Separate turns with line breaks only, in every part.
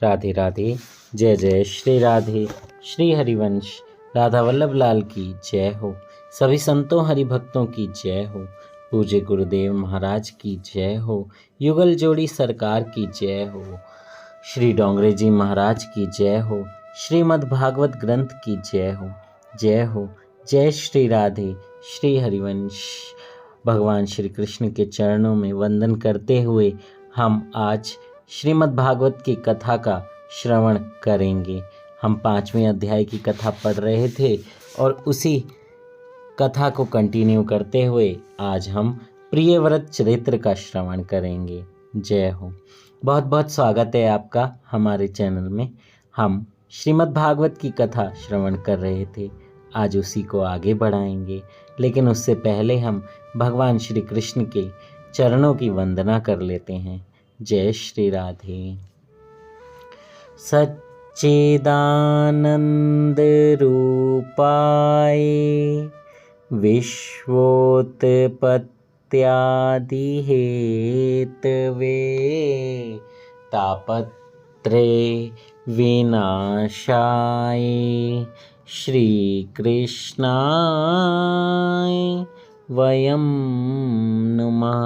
राधे राधे। जय जय श्री राधे। श्री हरिवंश राधा वल्लभ लाल की जय हो। सभी संतों हरि भक्तों की जय हो। पूज्य गुरुदेव महाराज की जय हो। युगल जोड़ी सरकार की जय हो। श्री डोंगरे जी महाराज की जय हो। श्रीमद् भागवत ग्रंथ की जय हो। जय हो। जय श्री राधे। श्री हरिवंश। भगवान श्री कृष्ण के चरणों में वंदन करते हुए हम आज श्रीमद् भागवत की कथा का श्रवण करेंगे। हम 5वें अध्याय की कथा पढ़ रहे थे और उसी कथा को कंटिन्यू करते हुए आज हम प्रियव्रत चरित्र का श्रवण करेंगे। जय हो। बहुत बहुत स्वागत है आपका हमारे चैनल में। हम श्रीमद् भागवत की कथा श्रवण कर रहे थे, आज उसी को आगे बढ़ाएंगे, लेकिन उससे पहले हम भगवान श्री कृष्ण के चरणों की वंदना कर लेते हैं। जय श्री राधे। सच्चिदानंद रूपाय विश्वोत्पत्त्यादि हेतवे तापत्रय विनाशाय श्री कृष्णाय वयं नुमः।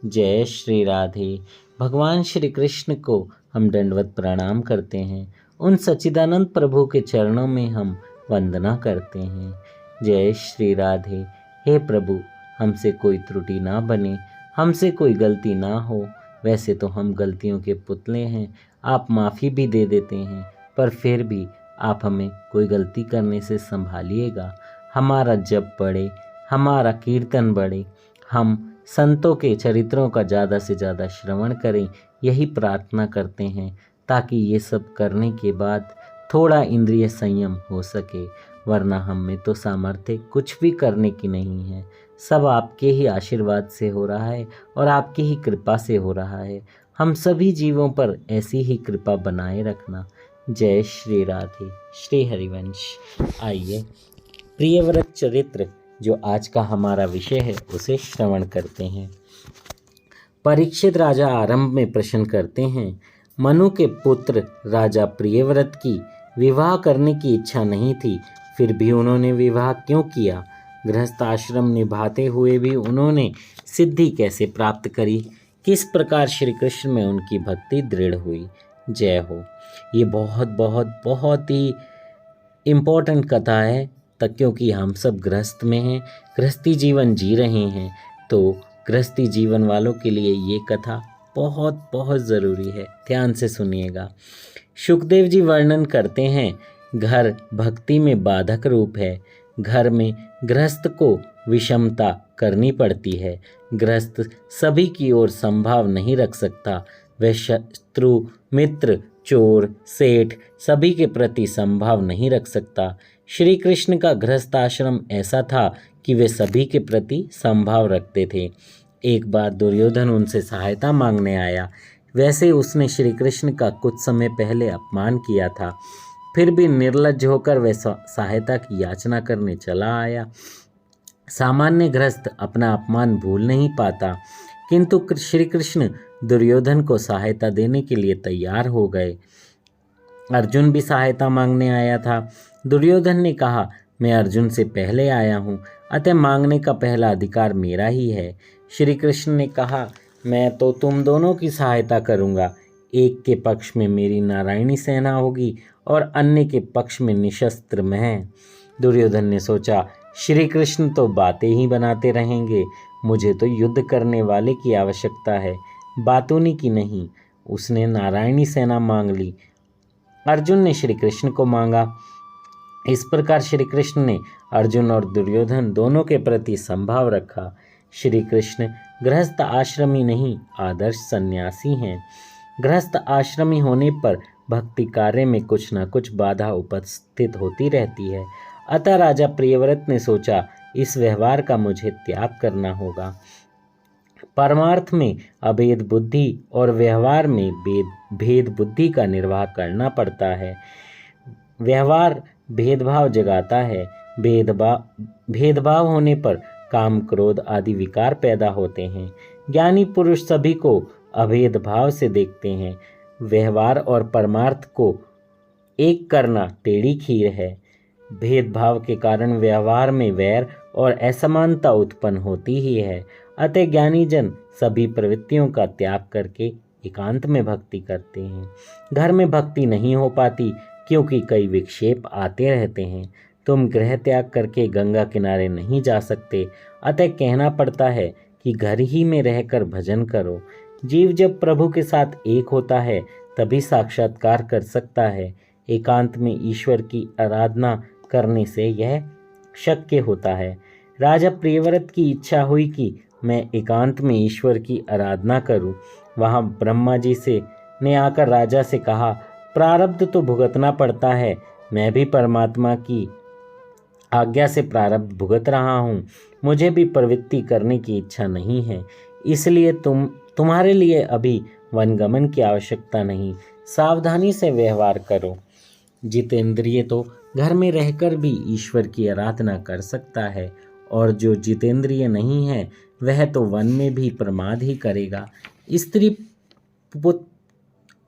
जय श्री राधे। भगवान श्री कृष्ण को हम दंडवत प्रणाम करते हैं। उन सच्चिदानंद प्रभु के चरणों में हम वंदना करते हैं। जय श्री राधे। हे प्रभु, हमसे कोई त्रुटि ना बने, हमसे कोई गलती ना हो। वैसे तो हम गलतियों के पुतले हैं, आप माफ़ी भी दे देते हैं, पर फिर भी आप हमें कोई गलती करने से संभालिएगा। हमारा जप बढ़े, हमारा कीर्तन बढ़े, हम संतों के चरित्रों का ज़्यादा से ज़्यादा श्रवण करें, यही प्रार्थना करते हैं, ताकि ये सब करने के बाद थोड़ा इंद्रिय संयम हो सके। वरना हम में तो सामर्थ्य कुछ भी करने की नहीं है। सब आपके ही आशीर्वाद से हो रहा है और आपकी ही कृपा से हो रहा है। हम सभी जीवों पर ऐसी ही कृपा बनाए रखना। जय श्री राधे। श्री हरिवंश। आइए प्रियव्रत चरित्र, जो आज का हमारा विषय है, उसे श्रवण करते हैं। परीक्षित राजा आरंभ में प्रश्न करते हैं, मनु के पुत्र राजा प्रियव्रत की विवाह करने की इच्छा नहीं थी, फिर भी उन्होंने विवाह क्यों किया? गृहस्थ आश्रम निभाते हुए भी उन्होंने सिद्धि कैसे प्राप्त करी? किस प्रकार श्री कृष्ण में उनकी भक्ति दृढ़ हुई? जय हो। ये बहुत बहुत बहुत ही इम्पोर्टेंट कथा है, तक क्योंकि हम सब गृहस्थ में हैं, गृहस्थी जीवन जी रहे हैं, तो गृहस्थी जीवन वालों के लिए ये कथा बहुत बहुत ज़रूरी है। ध्यान से सुनिएगा। शुकदेव जी वर्णन करते हैं, घर भक्ति में बाधक रूप है। घर में गृहस्थ को विषमता करनी पड़ती है। गृहस्थ सभी की ओर संभाव नहीं रख सकता। वह शत्रु, मित्र, चोर, सेठ सभी के प्रति संभाव नहीं रख सकता। श्री कृष्ण का गृहस्थ आश्रम ऐसा था कि वे सभी के प्रति संभाव रखते थे। एक बार दुर्योधन उनसे सहायता मांगने आया। वैसे उसने श्री कृष्ण का कुछ समय पहले अपमान किया था, फिर भी निर्लज्ज होकर वह सहायता की याचना करने चला आया। सामान्य गृहस्थ अपना अपमान भूल नहीं पाता, किंतु श्री कृष्ण दुर्योधन को सहायता देने के लिए तैयार हो गए। अर्जुन भी सहायता मांगने आया था। दुर्योधन ने कहा, मैं अर्जुन से पहले आया हूँ, अतः मांगने का पहला अधिकार मेरा ही है। श्री कृष्ण ने कहा, मैं तो तुम दोनों की सहायता करूँगा। एक के पक्ष में मेरी नारायणी सेना होगी और अन्य के पक्ष में निशस्त्र मैं। दुर्योधन ने सोचा, श्री कृष्ण तो बातें ही बनाते रहेंगे, मुझे तो युद्ध करने वाले की आवश्यकता है, बातूनी की नहीं। उसने नारायणी सेना मांग ली। अर्जुन ने श्री कृष्ण को मांगा। इस प्रकार श्री कृष्ण ने अर्जुन और दुर्योधन दोनों के प्रति संभाव रखा। श्री कृष्ण गृहस्थ आश्रमी नहीं, आदर्श सन्यासी हैं। गृहस्थ आश्रमी होने पर भक्ति कार्य में कुछ न कुछ बाधा उपस्थित होती रहती है। अतः राजा प्रियव्रत ने सोचा, इस व्यवहार का मुझे त्याग करना होगा। परमार्थ में अभेद बुद्धि और व्यवहार में भेद बुद्धि का निर्वाह करना पड़ता है। व्यवहार भेदभाव जगाता है। भेदभाव होने पर काम, क्रोध आदि विकार पैदा होते हैं। ज्ञानी पुरुष सभी को अभेद भाव से देखते हैं। व्यवहार और परमार्थ को एक करना टेढ़ी खीर है। भेदभाव के कारण व्यवहार में वैर और असमानता उत्पन्न होती ही है। अतः ज्ञानी जन सभी प्रवृत्तियों का त्याग करके एकांत में भक्ति करते हैं। घर में भक्ति नहीं हो पाती क्योंकि कई विक्षेप आते रहते हैं। तुम गृह त्याग करके गंगा किनारे नहीं जा सकते, अतः कहना पड़ता है कि घर ही में रहकर भजन करो। जीव जब प्रभु के साथ एक होता है तभी साक्षात्कार कर सकता है। एकांत में ईश्वर की आराधना करने से यह शक्य होता है। राजा प्रियव्रत की इच्छा हुई कि मैं एकांत में ईश्वर की आराधना करूं। वहां ब्रह्मा जी ने आकर राजा से कहा, प्रारब्ध तो भुगतना पड़ता है, मैं भी परमात्मा की आज्ञा से प्रारब्ध भुगत रहा हूँ। मुझे भी प्रवृत्ति करने की इच्छा नहीं है, इसलिए तुम्हारे लिए अभी वनगमन की आवश्यकता नहीं। सावधानी से व्यवहार करो। जितेंद्रिय तो घर में रहकर भी ईश्वर की आराधना कर सकता है, और जो जितेंद्रिय नहीं है वह तो वन में भी प्रमाद ही करेगा।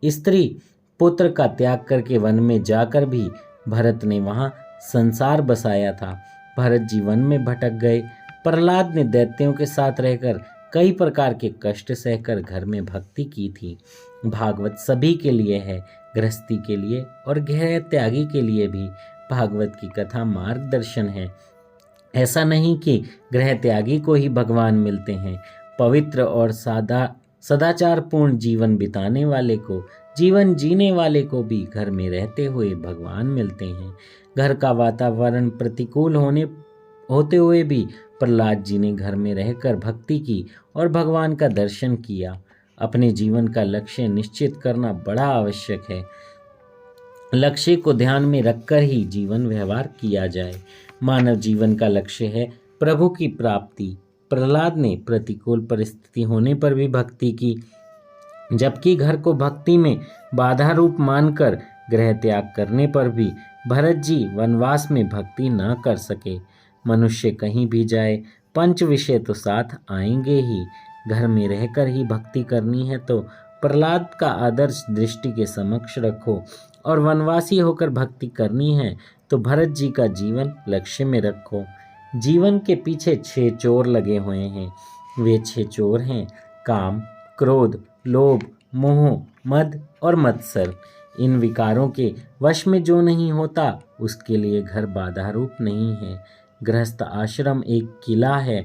स्त्री पुत्र का त्याग करके वन में जाकर भी भरत ने वहाँ संसार बसाया था। भरत जी वन में भटक गए। प्रहलाद ने दैत्यों के साथ रहकर कई प्रकार के कष्ट सहकर घर में भक्ति की थी। भागवत सभी के लिए है, गृहस्थी के लिए और गृह त्यागी के लिए भी। भागवत की कथा मार्गदर्शन है। ऐसा नहीं कि गृह त्यागी को ही भगवान मिलते हैं। पवित्र और सदाचार पूर्ण जीवन बिताने वाले को, जीवन जीने वाले को भी घर में रहते हुए भगवान मिलते हैं। घर का वातावरण प्रतिकूल होते हुए भी प्रहलाद जी ने घर में रहकर भक्ति की और भगवान का दर्शन किया। अपने जीवन का लक्ष्य निश्चित करना बड़ा आवश्यक है। लक्ष्य को ध्यान में रखकर ही जीवन व्यवहार किया जाए। मानव जीवन का लक्ष्य है प्रभु की प्राप्ति। प्रहलाद ने प्रतिकूल परिस्थिति होने पर भी भक्ति की, जबकि घर को भक्ति में बाधा रूप मानकर गृह त्याग करने पर भी भरत जी वनवास में भक्ति न कर सके। मनुष्य कहीं भी जाए, पंच विषय तो साथ आएंगे ही। घर में रहकर ही भक्ति करनी है तो प्रहलाद का आदर्श दृष्टि के समक्ष रखो, और वनवासी होकर भक्ति करनी है तो भरत जी का जीवन लक्ष्य में रखो। जीवन के पीछे 6 चोर लगे हुए हैं। वे 6 चोर हैं काम, क्रोध, लोभ, मोह, मद और मत्सर। इन विकारों के वश में जो नहीं होता उसके लिए घर बाधा रूप नहीं है। गृहस्थ आश्रम एक किला है,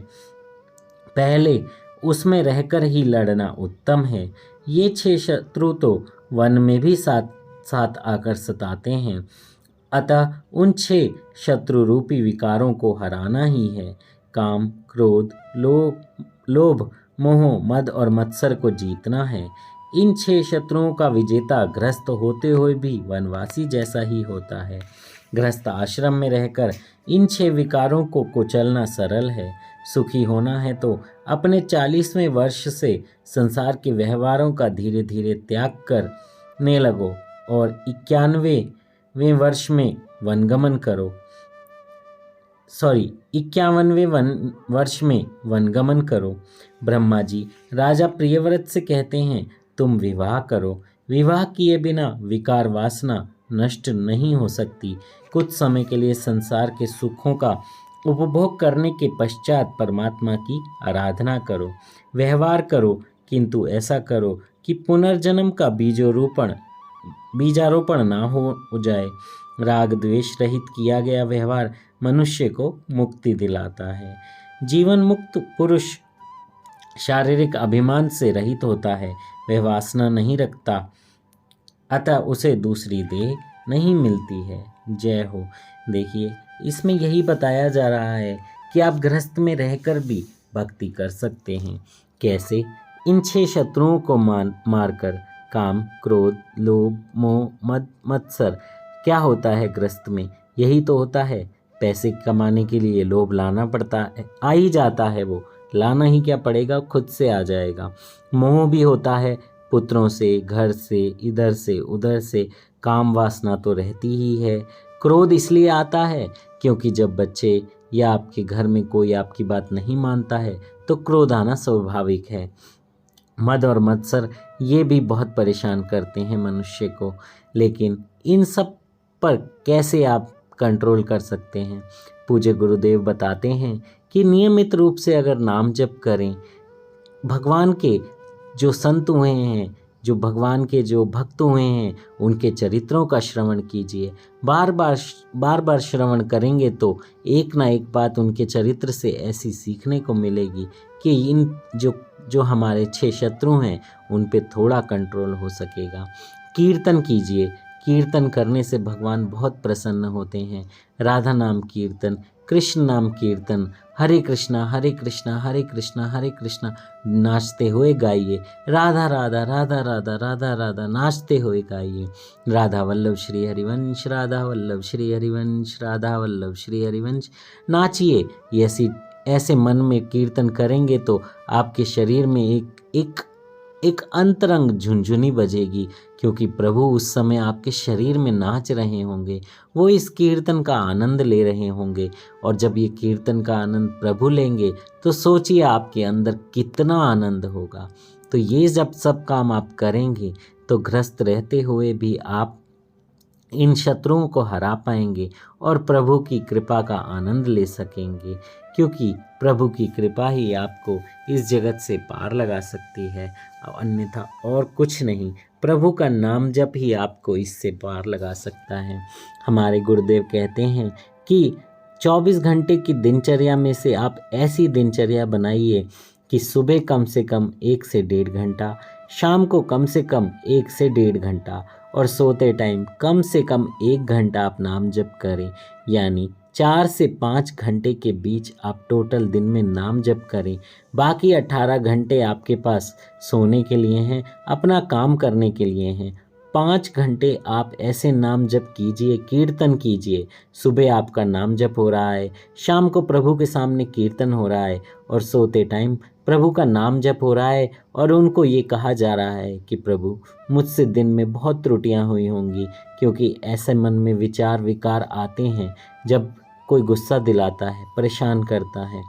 पहले उसमें रहकर ही लड़ना उत्तम है। ये 6 शत्रु तो वन में भी साथ साथ आकर सताते हैं, अतः उन 6 शत्रु रूपी विकारों को हराना ही है। काम, क्रोध, लोभ, मोह, मद और मत्सर को जीतना है। इन 6 शत्रुओं का विजेता गृहस्थ होते हुए भी वनवासी जैसा ही होता है। गृहस्थ आश्रम में रहकर इन 6 विकारों को कुचलना सरल है। सुखी होना है तो अपने 40वें वर्ष से संसार के व्यवहारों का धीरे धीरे त्याग करने लगो और 51वें वर्ष में वनगमन करो। 51वें वर्ष में वनगमन करो। ब्रह्मा जी राजा प्रियव्रत से कहते हैं, तुम विवाह करो। विवाह किए बिना विकार वासना नष्ट नहीं हो सकती। कुछ समय के लिए संसार के सुखों का उपभोग करने के पश्चात परमात्मा की आराधना करो। व्यवहार करो, किंतु ऐसा करो कि पुनर्जन्म का बीजारोपण ना हो जाए। राग द्वेष रहित किया गया व्यवहार मनुष्य को मुक्ति दिलाता है। जीवन मुक्त पुरुष शारीरिक अभिमान से रहित होता है, वह वासना नहीं रखता, अतः उसे दूसरी देह नहीं मिलती है। जय हो। देखिए, इसमें यही बताया जा रहा है कि आप गृहस्थ में रहकर भी भक्ति कर सकते हैं। कैसे? इन 6 शत्रुओं को मारकर। काम, क्रोध, लोभ, मोह, मद, मत्सर। क्या होता है गृहस्थ में? यही तो होता है। पैसे कमाने के लिए लोभ लाना पड़ता है, आ ही जाता है, वो लाना ही क्या पड़ेगा, खुद से आ जाएगा। मोह भी होता है, पुत्रों से, घर से, इधर से उधर से। काम वासना तो रहती ही है। क्रोध इसलिए आता है क्योंकि जब बच्चे या आपके घर में कोई आपकी बात नहीं मानता है तो क्रोध आना स्वाभाविक है। मद और मत्सर ये भी बहुत परेशान करते हैं मनुष्य को। लेकिन इन सब पर कैसे आप कंट्रोल कर सकते हैं? पूज्य गुरुदेव बताते हैं कि नियमित रूप से अगर नाम जप करें, भगवान के जो संत हुए हैं, जो भगवान के जो भक्त हुए हैं, उनके चरित्रों का श्रवण कीजिए। बार बार श्रवण करेंगे तो एक ना एक बात उनके चरित्र से ऐसी सीखने को मिलेगी कि इन जो हमारे 6 शत्रु हैं उन पे थोड़ा कंट्रोल हो सकेगा। कीर्तन कीजिए। कीर्तन करने से भगवान बहुत प्रसन्न होते हैं। राधा नाम कीर्तन, कृष्ण नाम कीर्तन, हरे कृष्णा हरे कृष्णा हरे कृष्णा हरे कृष्णा नाचते हुए गाइए। राधा राधा राधा राधा राधा राधा नाचते हुए गाइए। राधा वल्लभ श्री हरिवंश, राधा वल्लभ श्री हरिवंश, राधा वल्लभ श्री हरिवंश नाचिए। ऐसे मन में कीर्तन करेंगे तो आपके शरीर में एक अंतरंग झुनझुनी बजेगी, क्योंकि प्रभु उस समय आपके शरीर में नाच रहे होंगे, वो इस कीर्तन का आनंद ले रहे होंगे। और जब ये कीर्तन का आनंद प्रभु लेंगे तो सोचिए आपके अंदर कितना आनंद होगा। तो ये जब सब काम आप करेंगे तो ग्रस्त रहते हुए भी आप इन शत्रुओं को हरा पाएंगे और प्रभु की कृपा का आनंद ले सकेंगे, क्योंकि प्रभु की कृपा ही आपको इस जगत से पार लगा सकती है, अन्यथा और कुछ नहीं। प्रभु का नाम जप ही आपको इससे पार लगा सकता है। हमारे गुरुदेव कहते हैं कि 24 घंटे की दिनचर्या में से आप ऐसी दिनचर्या बनाइए कि सुबह कम से कम 1 से 1.5 घंटा, शाम को कम से कम 1 से 1.5 घंटा और सोते टाइम कम से कम 1 घंटा आप नाम जप करें। यानी 4 से 5 घंटे के बीच आप टोटल दिन में नाम जप करें। बाकी 18 घंटे आपके पास सोने के लिए हैं, अपना काम करने के लिए हैं। 5 घंटे आप ऐसे नाम जप कीजिए, कीर्तन कीजिए। सुबह आपका नाम जप हो रहा है, शाम को प्रभु के सामने कीर्तन हो रहा है और सोते टाइम प्रभु का नाम जप हो रहा है। और उनको ये कहा जा रहा है कि प्रभु मुझसे दिन में बहुत त्रुटियां हुई होंगी, क्योंकि ऐसे मन में विचार विकार आते हैं जब कोई गुस्सा दिलाता है, परेशान करता है।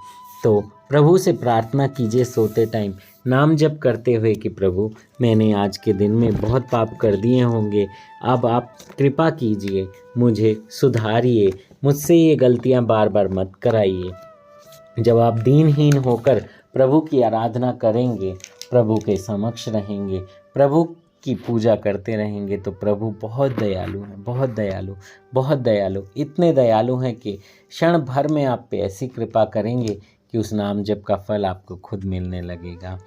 तो प्रभु से प्रार्थना कीजिए सोते टाइम नाम जप करते हुए कि प्रभु मैंने आज के दिन में बहुत पाप कर दिए होंगे, अब आप कृपा कीजिए, मुझे सुधारिए, मुझसे ये गलतियां बार बार मत कराइए। जब आप दीनहीन होकर प्रभु की आराधना करेंगे, प्रभु के समक्ष रहेंगे, प्रभु की पूजा करते रहेंगे, तो प्रभु बहुत दयालु हैं, बहुत दयालु, बहुत दयालु, इतने दयालु हैं कि क्षण भर में आप पे ऐसी कृपा करेंगे कि उस नाम जप का फल आपको खुद मिलने लगेगा।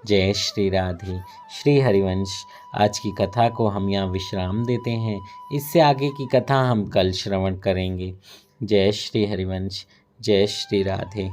जय श्री राधे। श्री हरिवंश। आज की कथा को हम यहाँ विश्राम देते हैं, इससे आगे की कथा हम कल श्रवण करेंगे। जय श्री हरिवंश। जय श्री राधे।